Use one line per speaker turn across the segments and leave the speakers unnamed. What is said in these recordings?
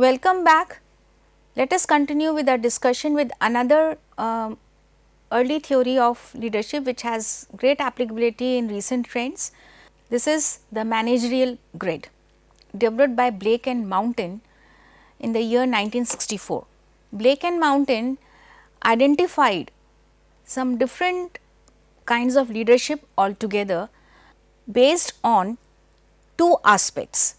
Welcome back. Let us continue with our discussion with another early theory of leadership which has great applicability in recent trends. This is the managerial grid developed by Blake and Mountain in the year 1964. Blake and Mountain identified some different kinds of leadership altogether based on two aspects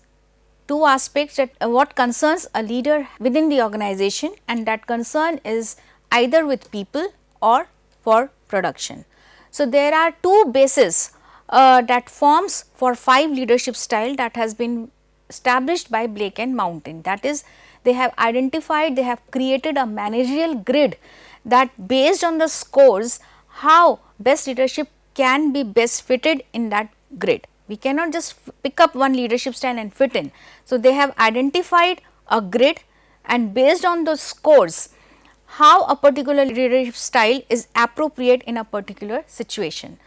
that what concerns a leader within the organization, and that concern is either with people or for production. So, there are two bases that forms for 5 leadership style that has been established by Blake and Mountain. That is, they have identified, they have created a managerial grid that based on the scores how best leadership can be best fitted in that grid. We cannot just pick up one leadership style and fit in. So, they have identified a grid and based on those scores how a particular leadership style is appropriate in a particular situation.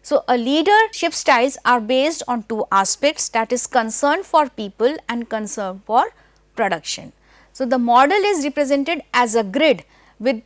So, a leadership styles are based on two aspects, that is concern for people and concern for production. So, the model is represented as a grid with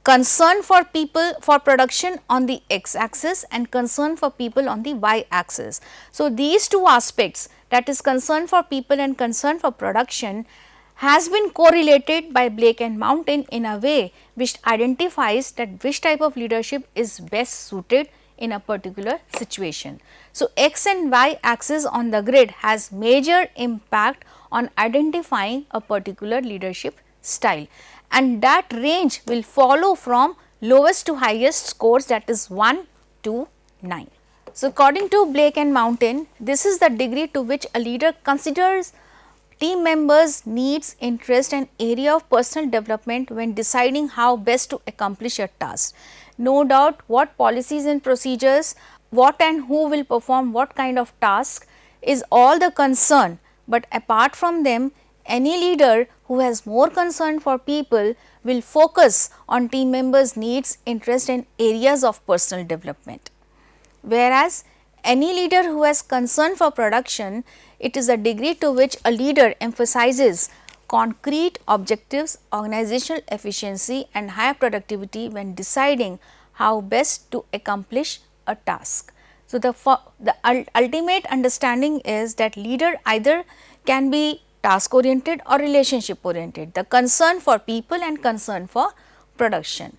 concern for people for production on the x axis and concern for people on the y axis. So, these two aspects, that is concern for people and concern for production, has been correlated by Blake and Mountain in a way which identifies that which type of leadership is best suited in a particular situation. So, x and y axis on the grid has major impact on identifying a particular leadership style, and that range will follow from lowest to highest scores, that is 1 to 9. So, according to Blake and Mountain, this is the degree to which a leader considers team members' needs, interest and area of personal development when deciding how best to accomplish a task. No doubt what policies and procedures, what and who will perform what kind of task is all the concern, but apart from them, any leader who has more concern for people will focus on team members' needs, interest and areas of personal development. Whereas, any leader who has concern for production, it is a degree to which a leader emphasizes concrete objectives, organizational efficiency and higher productivity when deciding how best to accomplish a task. So, the ultimate understanding is that leader either can be task oriented or relationship oriented, the concern for people and concern for production.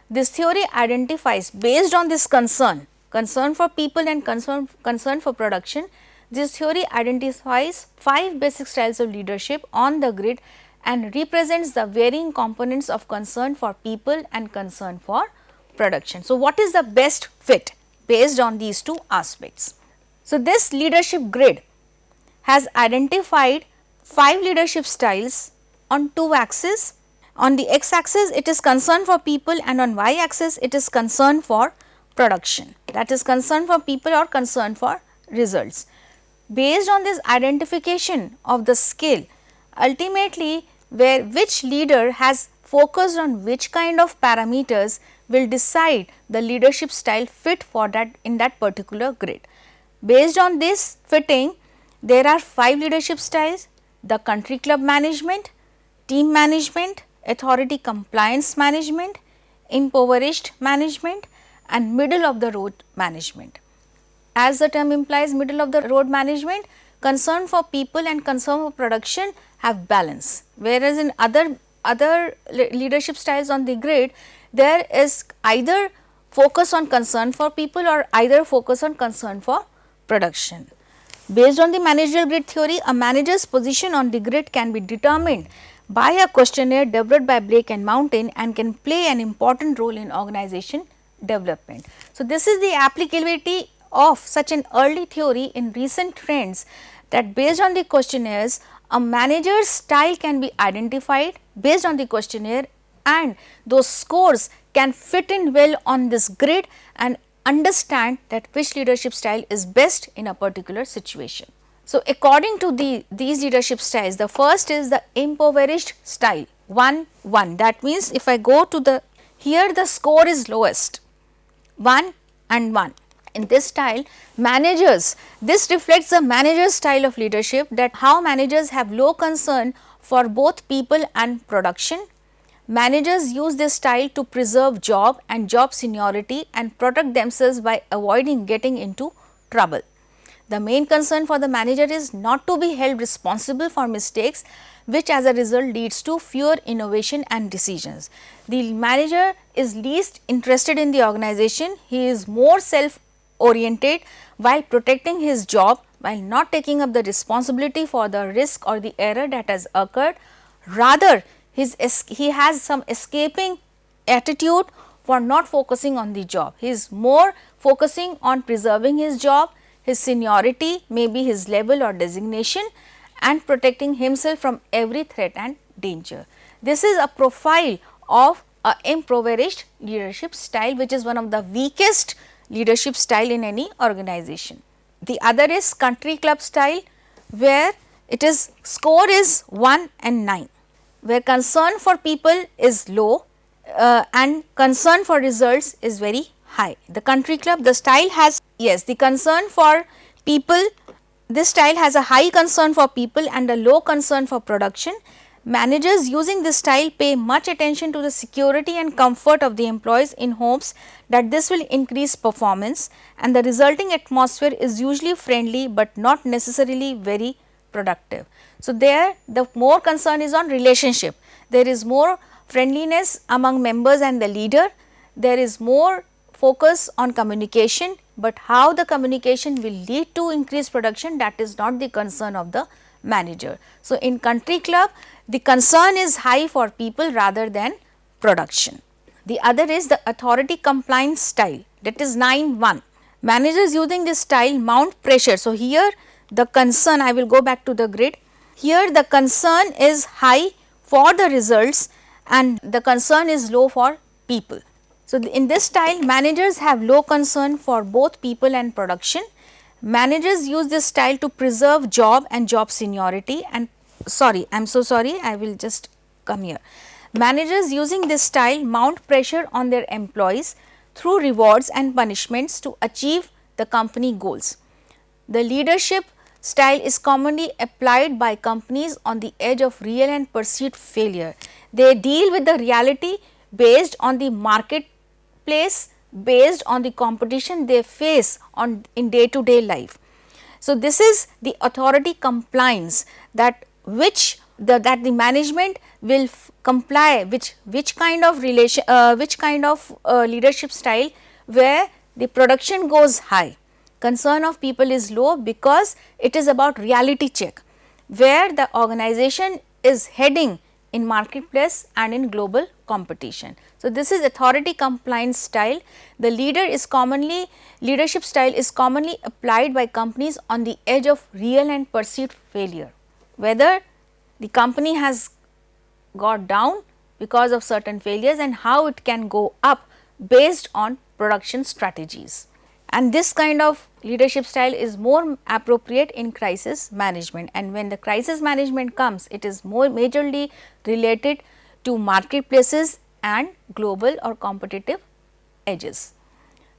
This theory identifies based on this concern for people and concern for production, this theory identifies 5 basic styles of leadership on the grid and represents the varying components of concern for people and concern for production. So, what is the best fit based on these two aspects? So, this leadership grid has identified 5 leadership styles on 2 axes. On the x axis it is concern for people and on y axis it is concern for production, that is concern for people or concern for results. Based on this identification of the skill, ultimately which leader has focused on which kind of parameters will decide the leadership style fit for that in that particular grid. Based on this fitting, there are 5 leadership styles: the country club management, team management, authority compliance management, impoverished management and middle of the road management. As the term implies, middle of the road management, concern for people and concern for production have balance, whereas in other leadership styles on the grid, there is either focus on concern for people or either focus on concern for production. Based on the managerial grid theory, a manager's position on the grid can be determined by a questionnaire developed by Blake and Mountain and can play an important role in organization development. So, this is the applicability of such an early theory in recent trends, that based on the questionnaires, a manager's style can be identified based on the questionnaire and those scores can fit in well on this grid and understand that which leadership style is best in a particular situation. So, according to these leadership styles, the first is the impoverished style 1 1, that means if I go to the here the score is lowest 1 and 1. In this style, managers, this reflects the manager's style of leadership, that how managers have low concern for both people and production. Managers use this style to preserve job and job seniority and protect themselves by avoiding getting into trouble. The main concern for the manager is not to be held responsible for mistakes, which as a result leads to fewer innovation and decisions. The manager is least interested in the organization, he is more self oriented while protecting his job, while not taking up the responsibility for the risk or the error that has occurred. Rather, he has some escaping attitude for not focusing on the job. He is more focusing on preserving his job, his seniority, maybe his level or designation, and protecting himself from every threat and danger. This is a profile of a impoverished leadership style, which is one of the weakest leadership style in any organization. The other is country club style, where it is score is 1 and 9, where concern for people is low and concern for results is very high. The country club, the style has, yes, the concern for people, this style has a high concern for people and a low concern for production. Managers using this style pay much attention to the security and comfort of the employees in hopes that this will increase performance, and the resulting atmosphere is usually friendly but not necessarily very productive. So, there the more concern is on relationship, there is more friendliness among members and the leader, there is more focus on communication, but how the communication will lead to increased production, that is not the concern of the manager. So, in country club the concern is high for people rather than production. The other is the authority compliance style, that is 9-1. Managers using this style mount pressure. So, here the concern, I will go back to the grid, here the concern is high for the results and the concern is low for people. So, in this style managers have low concern for both people and production. Managers use this style to preserve job and job seniority and I am so sorry, I will just come here. Managers using this style mount pressure on their employees through rewards and punishments to achieve the company goals. The leadership style is commonly applied by companies on the edge of real and perceived failure. They deal with the reality based on the marketplace, based on the competition they face in day to day life. So, this is the authority compliance, that the management will comply which kind of leadership style where the production goes high, concern of people is low, because it is about reality check where the organization is heading in marketplace and in global competition. So, this is authority compliance style. The leadership style is commonly applied by companies on the edge of real and perceived failure, whether the company has got down because of certain failures and how it can go up based on production strategies. And this kind of leadership style is more appropriate in crisis management, and when the crisis management comes, it is more majorly related to marketplaces and global or competitive edges.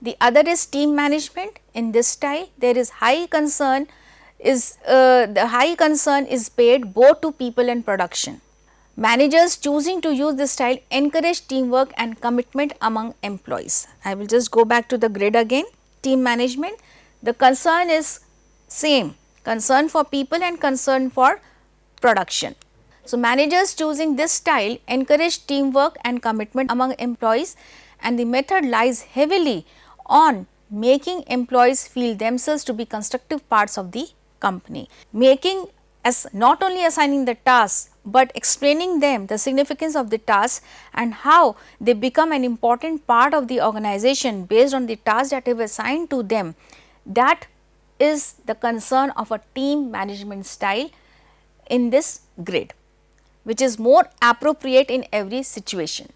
The other is team management. In this style there is high concern is paid both to people and production. Managers choosing to use this style encourage teamwork and commitment among employees. I will just go back to the grid again. Team management, the concern is same, concern for people and concern for production. So, managers choosing this style encourage teamwork and commitment among employees, and the method lies heavily on making employees feel themselves to be constructive parts of the company, making as not only assigning the tasks, but explaining them the significance of the task and how they become an important part of the organization based on the tasks that have assigned to them. That is the concern of a team management style in this grid, which is more appropriate in every situation.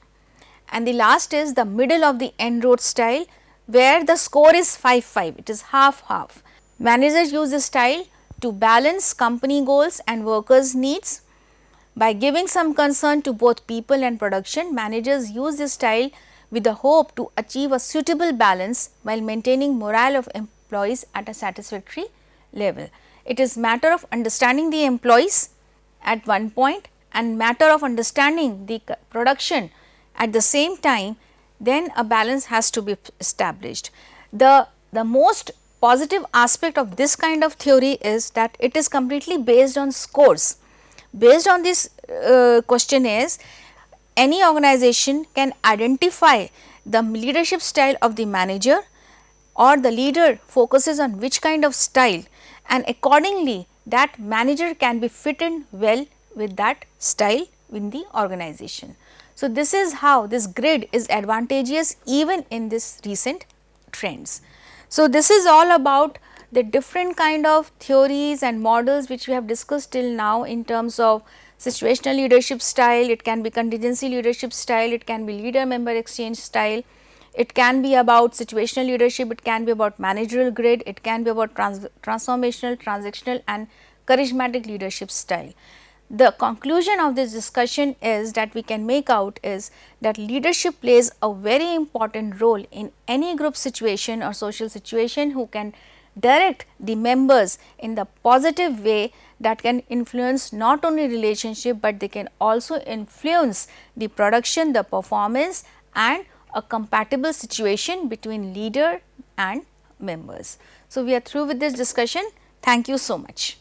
And the last is the middle of the end road style, where the score is 5-5, it is half-half. Managers use this style to balance company goals and workers' needs. By giving some concern to both people and production, managers use this style with the hope to achieve a suitable balance while maintaining morale of employees at a satisfactory level. It is matter of understanding the employees at one point and matter of understanding the production at the same time, then a balance has to be established. The most positive aspect of this kind of theory is that it is completely based on scores. Based on this question is, any organization can identify the leadership style of the manager, or the leader focuses on which kind of style, and accordingly that manager can be fit in well with that style in the organization. So, this is how this grid is advantageous even in this recent trends. So, this is all about the different kind of theories and models which we have discussed till now in terms of situational leadership style. It can be contingency leadership style, it can be leader member exchange style, it can be about situational leadership, it can be about managerial grid, it can be about transformational, transactional and charismatic leadership style. The conclusion of this discussion is that we can make out is that leadership plays a very important role in any group situation or social situation, who can direct the members in the positive way that can influence not only relationship, but they can also influence the production, the performance and a compatible situation between leader and members. So, we are through with this discussion. Thank you so much.